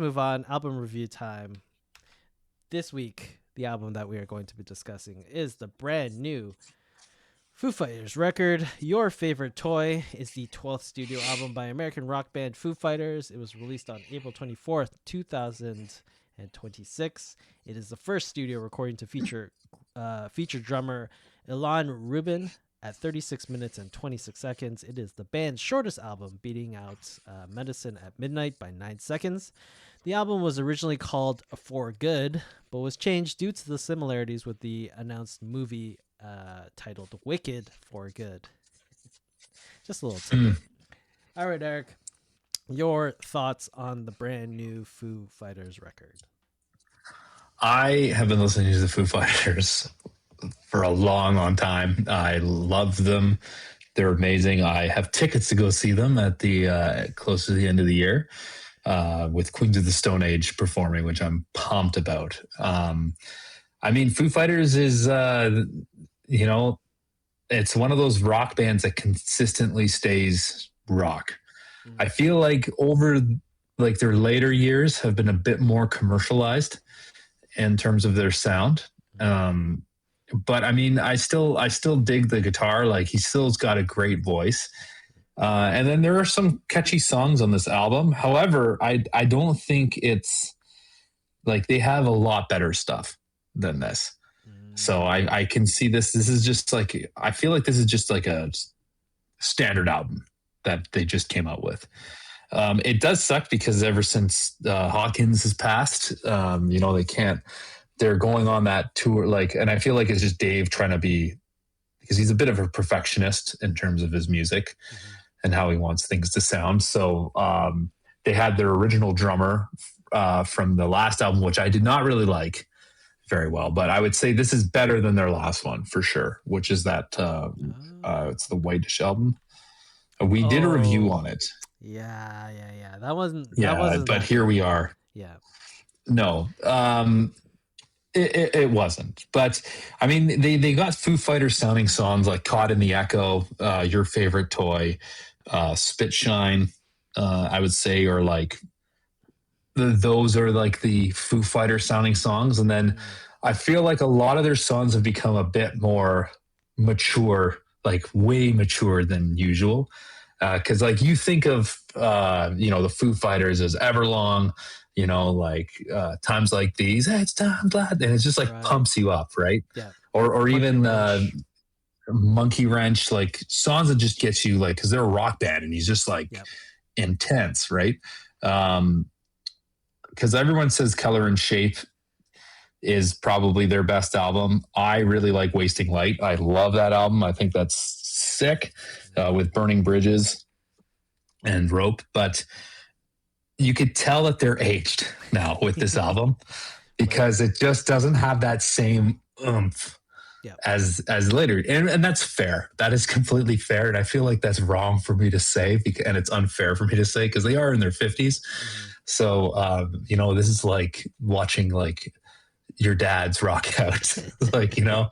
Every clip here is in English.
move on. Album review time. This week, the album that we are going to be discussing is the brand new Foo Fighters record. Your Favorite Toy is the 12th studio album by American rock band Foo Fighters. It was released on April 24th, 2026. It is the first studio recording to feature drummer Ilan Rubin at 36 minutes and 26 seconds. It is the band's shortest album, beating out Medicine at Midnight by 9 seconds. The album was originally called For Good, but was changed due to the similarities with the announced movie titled Wicked for Good. Just a little tidbit. All right, Eric, your thoughts on the brand new Foo Fighters record? I have been listening to the Foo Fighters for a long time. I love them. They're amazing. I have tickets to go see them at the close to the end of the year with Queens of the Stone Age performing, which I'm pumped about. I mean, Foo Fighters is it's one of those rock bands that consistently stays rock. I feel like over their later years have been a bit more commercialized in terms of their sound. But I mean, I still dig the guitar. Like, he still's got a great voice. And then there are some catchy songs on this album. However, I don't think it's like they have a lot better stuff than this. So I can see this. This is just like, I feel like this is just like a standard album that they just came out with. It does suck because ever since Hawkins has passed, they're going on that tour. And I feel like it's just Dave trying to be, because he's a bit of a perfectionist in terms of his music and how he wants things to sound. So they had their original drummer from the last album, which I did not really like very well, but I would say this is better than their last one for sure, which is that it's the Whitish album. We did a review on it. Yeah. That wasn't. But here we are. Yeah. No, it wasn't. But I mean, they got Foo Fighters sounding songs like "Caught in the Echo," "Your Favorite Toy," "Spit Shine," I would say, or like. Those are like the Foo Fighters sounding songs. And then I feel like a lot of their songs have become a bit more mature, like way mature than usual. Cause like you think of, the Foo Fighters as Everlong, times like these, hey, it's time, glad. And it's just like pumps you up. Right. Yeah. Or even, Monkey Wrench, like songs that just gets you like, cause they're a rock band and he's just like intense. Right. Because everyone says Color and Shape is probably their best album. I really like Wasting Light. I love that album. I think that's sick with Burning Bridges and Rope. But you could tell that they're aged now with this album because it just doesn't have that same oomph as later. And that's fair. That is completely fair. And I feel like that's wrong for me to say, and it's unfair for me to say because they are in their 50s. So, this is like watching like your dad's rock out, Yeah.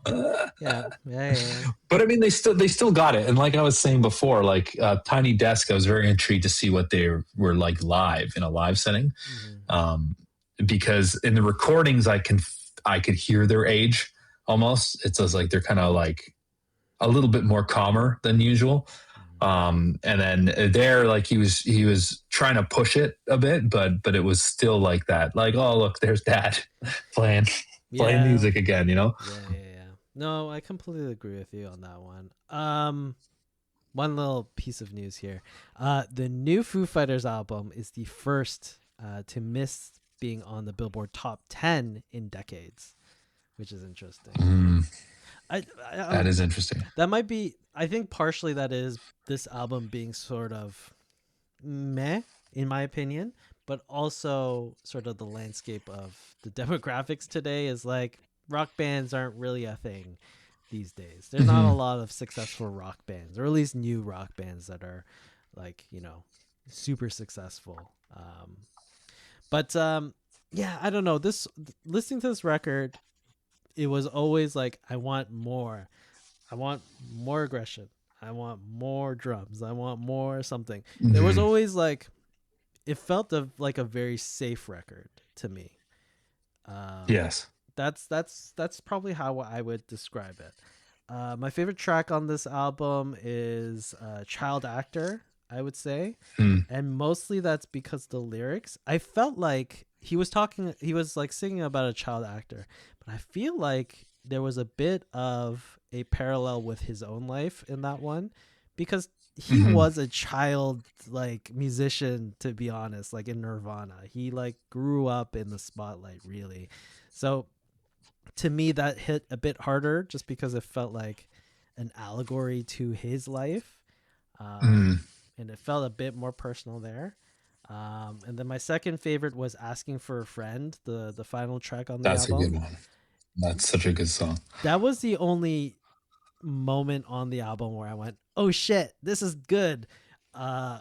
But I mean, they still got it. And like I was saying before, like Tiny Desk, I was very intrigued to see what they were like live in a live setting. Because in the recordings, I could hear their age almost. It's just like, they're kind of like a little bit more calmer than usual. And then there, like he was trying to push it a bit, but it was still like that. Like, oh, look, there's Dad playing music again, Yeah. No, I completely agree with you on that one. One little piece of news here. The new Foo Fighters album is the first to miss being on the Billboard Top 10 in decades, which is interesting. That is interesting. That might be, I think partially that is this album being sort of meh, in my opinion, but also sort of the landscape of the demographics today is like rock bands aren't really a thing these days. There's not a lot of successful rock bands, or at least new rock bands that are like, super successful. But I don't know. Listening to this record, it was always like, I want more. I want more aggression. I want more drums. I want more something. There was always like, it felt like a very safe record to me. Um, Yes. that's probably how I would describe it. My favorite track on this album is "Child Actor," I would say, Mm, and mostly that's because the lyrics. I felt like he was like singing about a child actor, but I feel like there was a bit of a parallel with his own life in that one, because he mhm, was a child like musician, to be honest, like in Nirvana. He like grew up in the spotlight, really. So to me that hit a bit harder just because it felt like an allegory to his life, um, mm. and it felt a bit more personal there. And then my second favorite was "Asking for a Friend," the final track on the That's a good album. one. That's such a good song. That was the only moment on the album where I went, "Oh shit, this is good."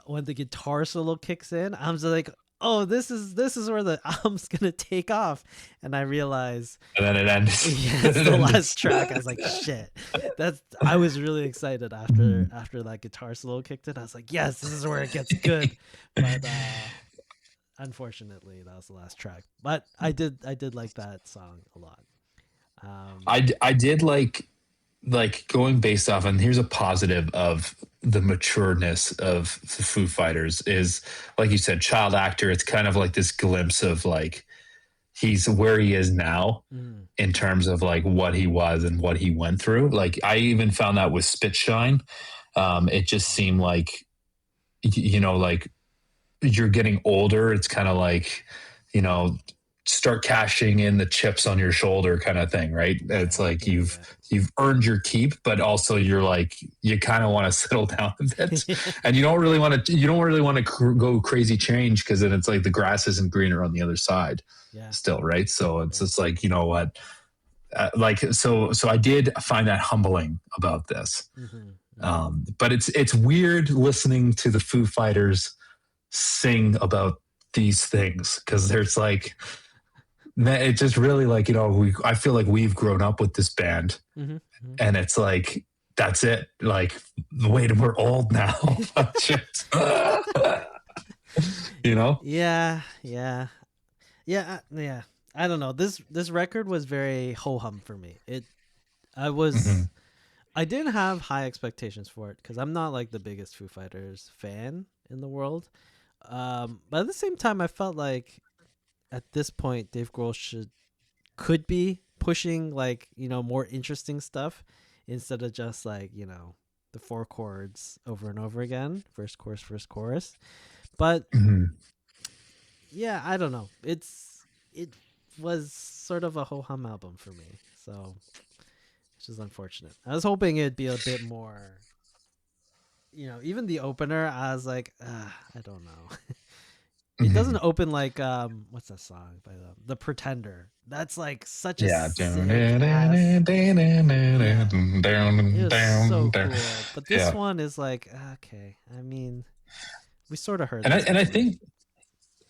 When the guitar solo kicks in, I'm just like, "Oh, this is where the album's gonna take off," and I realize, And then it ended. yeah, Then it's it the ended. last track. I was like, "Shit." That's I was really excited Mhm. after that guitar solo kicked in. I was like, "Yes, this is where it gets good." But unfortunately, that was the last track. But I did like that song a lot. Um, I did like going based off, and here's a positive of the matureness of the Foo Fighters is, like you said, child actor. It's kind of like this glimpse of like he's where he is now mm, in terms of like what he was and what he went through. Like I even found that with Spitshine. It just seemed oh, like like you're getting older. It's kind of like, you know, start cashing in the chips on your shoulder kind of thing, right? It's yeah, like yeah, you've earned your keep, but also you're like you kind of want to settle down a bit, yeah. and you don't really want to go crazy change because then it's like the grass isn't greener on the other side, Yeah, still, right? So it's yeah. just like you know what, like so I did find that humbling about this. Mm-hmm, mm-hmm. But it's weird listening to the Foo Fighters sing about these things because there's like it's just really like I feel like we've grown up with this band Mm-hmm, mm-hmm. and it's like that's it, like wait, we're old now. you know Yeah, yeah, yeah. I don't know. This record was very ho hum for me. I hmm was I didn't have high expectations for it because I'm not like the biggest Foo Fighters fan in the world. But at the same time, I felt like at this point, Dave Grohl could be pushing like more interesting stuff instead of just like the four chords over and over again, first chorus. But hmm yeah, I don't know. It was sort of a ho hum album for me, so which is unfortunate. I was hoping it'd be a bit more. Even the opener, I was like, I don't know. It doesn't hmm open like what's that song by the Pretender? That's like such a yeah sick ass. Yeah, it was so cool. But this yeah one is like, okay. I mean, we sort of heard and this I before. think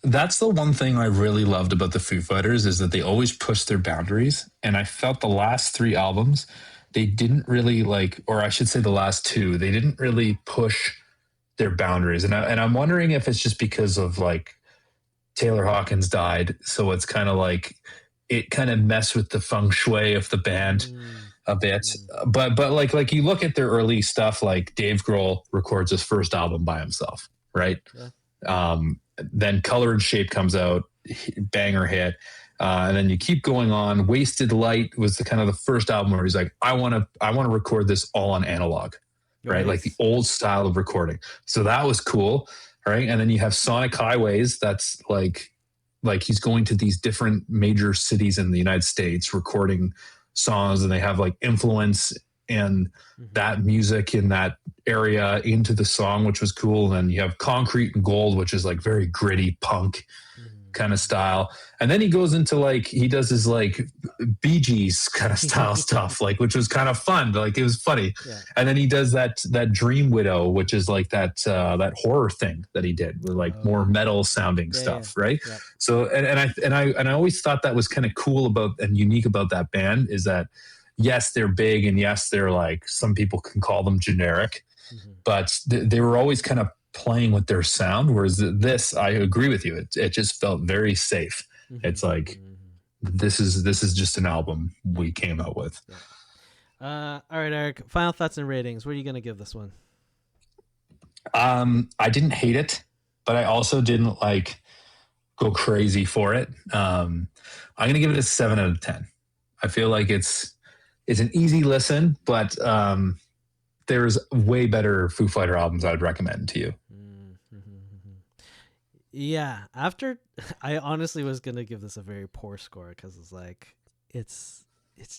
that's the one thing I really loved about the Foo Fighters is that they always push their boundaries. And I felt the last three albums, they didn't really like, or I should say the last two, they didn't really push their boundaries. And I'm wondering if it's just because of like Taylor Hawkins died, so it's kind of like it kind of messed with the feng shui of the band Mm, a bit. mm, But like you look at their early stuff, like Dave Grohl records his first album by himself, right? yeah. Then Color and Shape comes out, banger hit. And then you keep going on. Wasted Light was the kind of the first album where he's like, I want to record this all on analog, right? Like the Right. old style of recording. So that was cool, right? And then you have Sonic Highways. That's like he's going to these different major cities in the United States recording songs, and they have like influence and Mm-hmm. that music in that area into the song, which was cool. And then you have Concrete and Gold, which is like very gritty punk kind of Mm-hmm. style. And then he goes into like he does his like Bee Gees kind of style Mm-hmm. stuff, like which was kind of fun. Like it was funny. Yeah. And then he does that Dream Widow, which is like that horror thing that he did with like Oh more yeah. metal sounding Yeah. Yeah. stuff, right? Yep. So and I always thought that was kind of cool about and unique about that band is that yes, they're big and yes, they're like some people can call them generic, Mm-hmm. but they were always kind of playing with their sound. Whereas this, I agree with you. It just felt very safe. It's like this is just an album we came out with. Yeah. All right, Eric. Final thoughts and ratings. What are you gonna give this one? I didn't hate it, but I also didn't like go crazy for it. I'm gonna give it a 7 out of 10. I feel like it's an easy listen, but there's way better Foo Fighter albums I'd recommend to you. Yeah, after I honestly was gonna give this a very poor score because it's like it's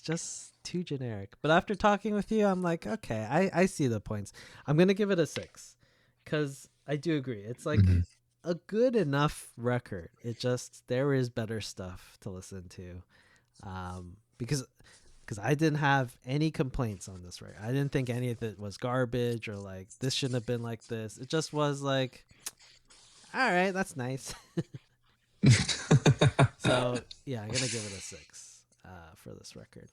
just too generic. But after talking with you, I'm like, okay, I see the points. I'm gonna give it a 6 because I do agree. It's like a good enough record. It just there is better stuff to listen to, because I didn't have any complaints on this record. I didn't think any of it was garbage or like this shouldn't have been like this. It just was like, all right, that's nice. So yeah, I'm gonna give it a 6 for this record.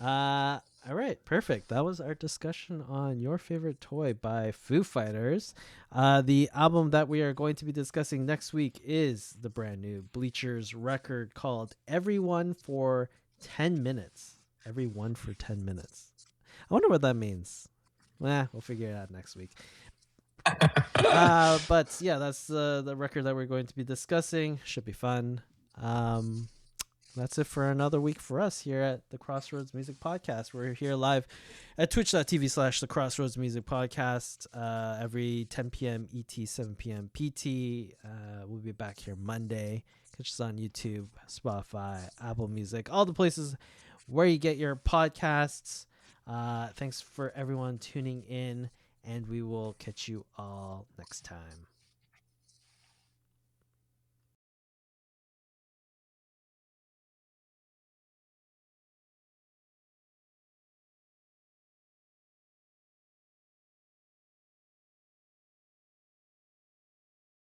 All right, perfect. That was our discussion on Your Favorite Toy by Foo Fighters. The album that we are going to be discussing next week is the brand new Bleachers record called Everyone for 10 Minutes. Everyone for 10 minutes. I wonder what that means. We'll figure it out next week. But yeah, that's the record that we're going to be discussing. Should be fun. That's it for another week for us here at the Crossroads Music Podcast. We're here live at twitch.tv/the Crossroads Music Podcast every 10 p.m. ET, 7 p.m. PT. We'll be back here Monday. Catch us on YouTube, Spotify, Apple Music, all the places where you get your podcasts. Thanks for everyone tuning in, and we will catch you all next time.